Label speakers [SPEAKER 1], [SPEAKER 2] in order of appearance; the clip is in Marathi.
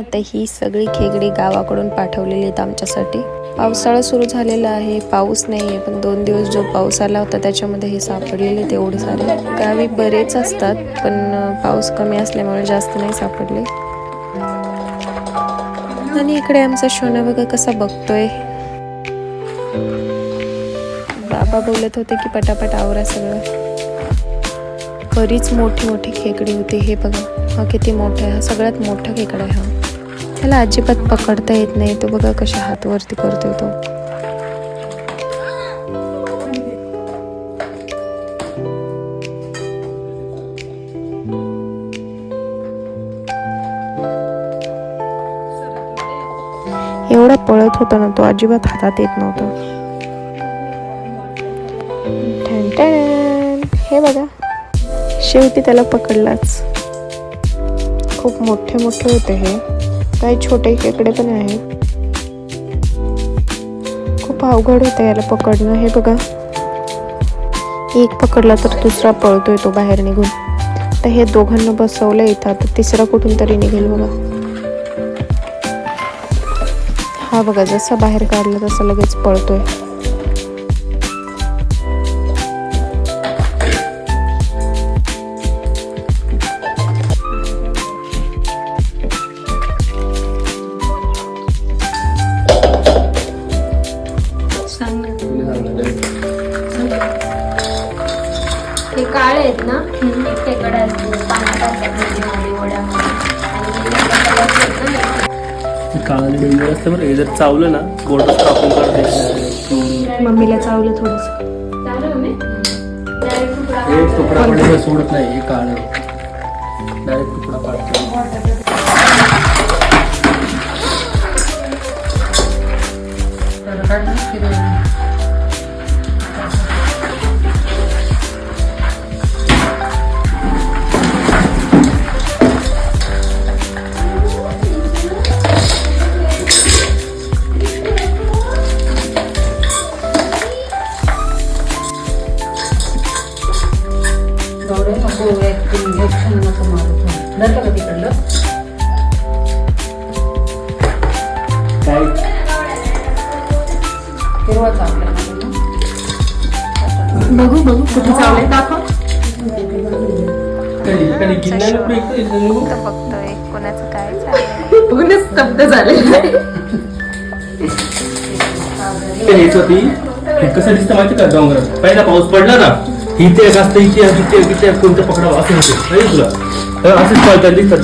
[SPEAKER 1] आता ही सगळी खेकडी गावाकडून पाठवलेली आहेत आमच्यासाठी. पावसाळा सुरू झालेला आहे, पाऊस नाही आहे, पण 2 दिवस जो पाऊस आला होता त्याच्यामध्ये हे सापडलेले तेवढे सारे. गावी बरेच असतात पण पाऊस कमी असल्यामुळे जास्त नाही सापडले. आणि इकडे आमचा शोना बघा कसा बघतोय. बाबा बोलत होते की पटापट आवरा सगळं. बरीच मोठी मोठी खेकडी होती. हे बघा, हा किती मोठा आहे. हा सगळ्यात मोठा खेकडा आहे हा. त्याला अजिबात पकडता येत नाही. तो बघा कशा हात वरती करतोय तो. एवढा पळत होता ना तो, अजिबात हातात येत नव्हता. हे बघा, शेवटी त्याला पकडलाच. खूप मोठे मोठे होते हे. काही छोटे खेकडे पण आहेत. खूप अवघड होतं याला पकडणं. हे बघा, एक पकडला तर दुसरा पळतोय तो बाहेर निघून. तर हे दोघांना बसवलं इथं, आता तिसरा कुठून तरी निघेल बघा. हा बघा, जसा बाहेर काढला तसा लगेच पळतोय.
[SPEAKER 2] हे काळे आहेत ना, खेकडे
[SPEAKER 3] काळाने डेंजर असतं बरं. हे जर चावलं ना बोर्डच कापून काढते.
[SPEAKER 1] मम्मीला चावलं थोडस.
[SPEAKER 3] हे तुकडा पडल्याशिवाय सोडत नाही. हे काळ डायरेक्ट तुकडा पाडतो.
[SPEAKER 2] बघू बघू कुठे चावले दाखव.
[SPEAKER 1] बघतोय कोणाचं काय चाललंय.
[SPEAKER 2] बघूनच स्तब्ध झाले.
[SPEAKER 3] हेच होती. हे कसं दिसतं माहिती का डोंगरात? पहिला पाऊस पडला ना, इथे एक असतं, इथे कोणतं पकडावं असं होतं तुला. असंच पळताना दिसतात.